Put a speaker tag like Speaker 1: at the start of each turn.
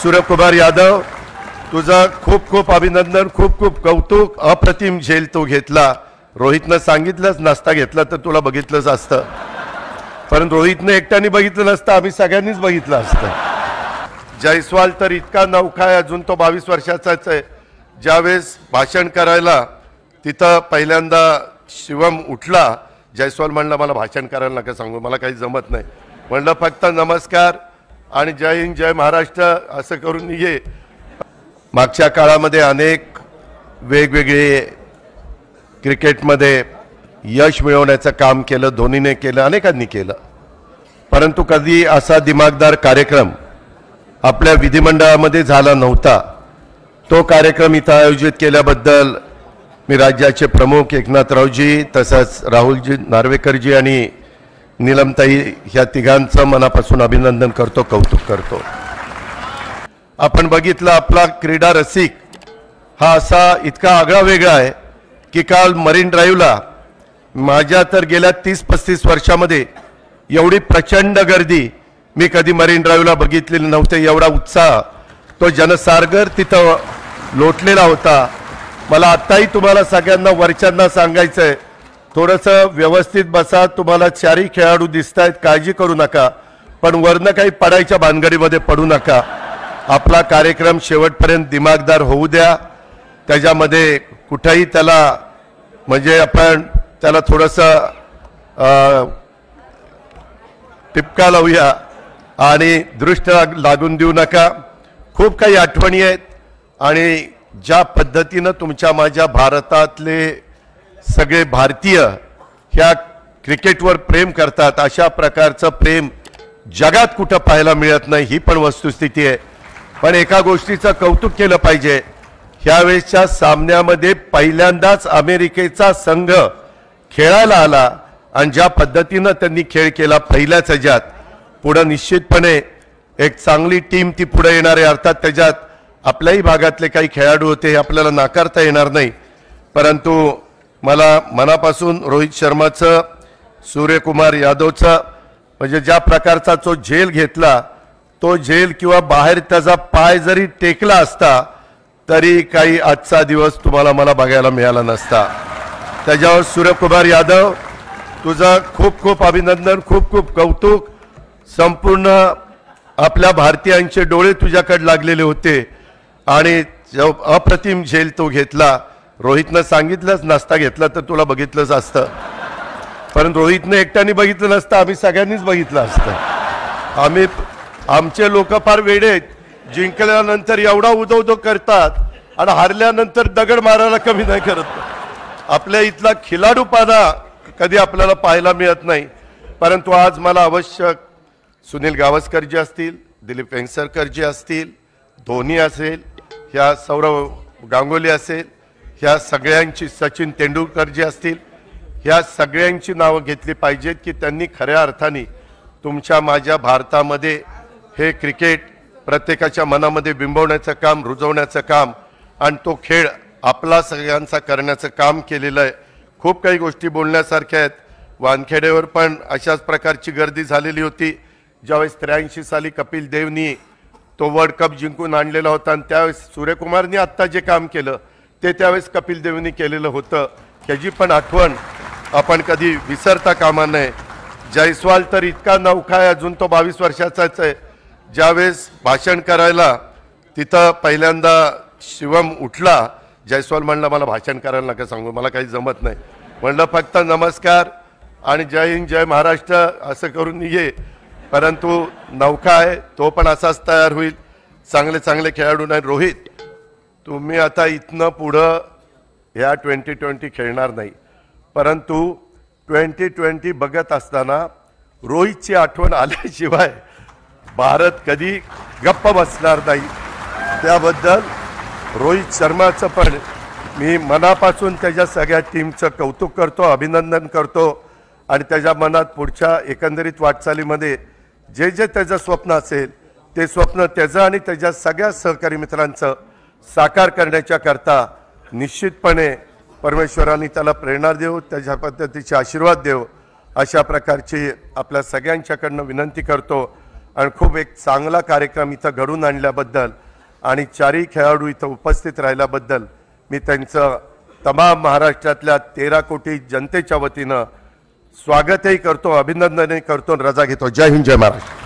Speaker 1: सूर्यकुमार यादव, तुझा खूप खूप अभिनंदन, खूप खूप कौतुक. अप्रतिम झेल तो घेतला. रोहितनं सांगितलंच नसता घेतला तर तुला बघितलंच असतं, पण रोहितने एकट्याने बघितलं नसतं, आम्ही सगळ्यांनीच बघितलं असतं. जयस्वाल तर इतका नौका आहे, अजून तो 22 वर्षाचाच आहे. ज्यावेळेस भाषण करायला तिथं पहिल्यांदा शिवम उठला, जयस्वाल म्हणला मला भाषण करायला नका सांगू, मला काही जमत नाही. म्हणलं फक्त नमस्कार आणि जय हिंद जय महाराष्ट्र असं करून ये. मागच्या काळामध्ये अनेक वेगवेगळे क्रिकेटमध्ये यश मिळवण्याचं काम केलं, धोनीने केलं, अनेकांनी केलं. परंतु कधी असा दिमागदार कार्यक्रम आपल्या विधिमंडळामध्ये झाला नव्हता. तो कार्यक्रम इथं आयोजित केल्याबद्दल मी राज्याचे प्रमुख एकनाथरावजी, तसंच राहुलजी नार्वेकरजी आणि नीलमताई ह्या तिघांचं मनापासून अभिनंदन करतो, कौतुक करतो. आपण बघितलं आपला क्रीडा रसिक हा असा इतका आगळा वेगळा आहे की काल मरीन ड्राईव्हला माझ्या तर गेल्या 30-35 वर्षामध्ये एवढी प्रचंड गर्दी मी कधी मरीन ड्राईव्हला बघितलेली नव्हते. एवढा उत्साह, तो जनसागर तिथं लोटलेला होता. मला आत्ताही तुम्हाला सगळ्यांना वरच्यांना सांगायचं आहे, थोडंसं व्यवस्थित बसा. तुम्हाला चारही खेळाडू दिसत आहेत, काळजी करू नका, पण वरनं काही पडायच्या भानगडीमध्ये पडू नका. आपला कार्यक्रम शेवटपर्यंत दिमागदार होऊ द्या. त्याच्यामध्ये कुठेही त्याला म्हणजे आपण त्याला थोडंसं टिपका लावूया आणि दृष्ट लागून देऊ नका. खूप काही आठवणी आहेत आणि ज्या पद्धतीनं तुमच्या माझ्या भारतातले सगळे भारतीय ह्या क्रिकेटवर प्रेम करतात, अशा प्रकारचं प्रेम जगात कुठं पाहायला मिळत नाही, ही पण वस्तुस्थिती आहे. पण एका गोष्टीचं कौतुक केलं पाहिजे, ह्यावेळेसच्या सामन्यामध्ये पहिल्यांदाच अमेरिकेचा संघ खेळायला आला आणि ज्या पद्धतीनं त्यांनी खेळ केला पहिल्याच ह्याच्यात, पुढं निश्चितपणे एक चांगली टीम ती पुढे येणार आहे. अर्थात त्याच्यात आपल्याही भागातले काही खेळाडू होते, हे आपल्याला नाकारता येणार नाही. परंतु मला मनापासून रोहित शर्माचं, सूर्यकुमार यादवचं म्हणजे ज्या प्रकारचा तो झेल घेतला, तो झेल किंवा बाहेर त्याचा पाय जरी टेकला असता तरी काही आजचा दिवस तुम्हाला मला बघायला मिळाला नसता. त्याच्यावर सूर्यकुमार यादव, तुझा खूप खूप अभिनंदन, खूप खूप कौतुक. संपूर्ण आपल्या भारतीयांचे डोळे तुझ्याकडे लागलेले होते आणि जो अप्रतिम झेल तो घेतला. रोहितनं सांगितलंच नसता घेतला तर तुला बघितलंच असतं, पण रोहितने एकट्याने बघितलं नसतं, आम्ही सगळ्यांनीच बघितलं असतं. आमचे लोक फार वेडे आहेत, जिंकल्यानंतर एवढा उदो करतात आणि हारल्यानंतर दगड मारायला कमी नाही करत. आपल्या इथला खिलाडूपणा कधी आपल्याला पाहायला मिळत नाही. परंतु आज मला आवश्यक सुनील गावस्करजी असतील, दिलीप वेंगसरकरजी असतील, धोनी असेल, ह्या सौरव गांगुली असेल, ह्या सगळ्यांची, सचिन तेंडुलकरजी असतील, ह्या सगळ्यांची नावं घेतली पाहिजेत की त्यांनी खऱ्या अर्थाने तुमच्या माझ्या भारतामध्ये हे क्रिकेट प्रत्येकाच्या मनामध्ये बिंबवण्याचं काम, रुजवण्याचं काम आणि तो खेळ आपला सगळ्यांचा करण्याचं काम केलेलं आहे. खूप काही गोष्टी बोलण्यासारख्या आहेत. वानखेडेवर पण अशाच प्रकारची गर्दी झालेली होती. ज्यावेळेस 83 साली कपिल देवनी तो वर्ल्ड कप जिंकून आणलेला होता आणि त्यावेळेस सूर्यकुमारनी आत्ता जे काम केलं ते त्यावेळेस कपिल देवनी केलेलं होतं. त्याची पण आठवण आपण कधी विसरता कामा नये. जयस्वाल तर इतका नौका आहे, अजून तो 22 वर्षाचाच आहे. ज्यावेळेस भाषण करायला तिथं पहिल्यांदा शिवम उठला, जयस्वाल म्हणला मला भाषण करायला नका सांगू, मला काही जमत नाही. म्हणलं फक्त नमस्कार आणि जय हिंद जय महाराष्ट्र असं करून ये. परंतु नौका आहे, तो पण असाच तयार होईल. चांगले चांगले खेळाडू नाही. रोहित, तुम्ही आता इथनं पुढं ह्या 2020 खेळणार नाही, परंतु 2020 बघत असताना रोहितची आठवण आल्याशिवाय भारत कधी गप्प बसणार नाही. त्याबद्दल रोहित शर्माचं पण मी मनापासून त्याच्या सगळ्या टीमचं कौतुक करतो, अभिनंदन करतो आणि त्याच्या मनात पुढच्या एकंदरीत वाटचालीमध्ये जे जे त्याचं स्वप्न असेल ते स्वप्न त्याचं आणि त्याच्या सगळ्या सहकारी मित्रांचं साकार करण्याच्या करता निश्चितपणे परमेश्वरांनी त्याला प्रेरणा देव, त्याच्या पद्धतीचे आशीर्वाद देव, अशा प्रकारची आपल्या सगळ्यांच्याकडनं विनंती करतो. आणि खूप एक चांगला कार्यक्रम इथं घडून आणल्याबद्दल आणि चारही खेळाडू इथं उपस्थित राहिल्याबद्दल मी त्यांचं तमाम महाराष्ट्रातल्या 13 कोटी जनतेच्या वतीनं स्वागतही करतो, अभिनंदनही करतो, रजा घेतो. जय हिंद, जय महाराष्ट्र.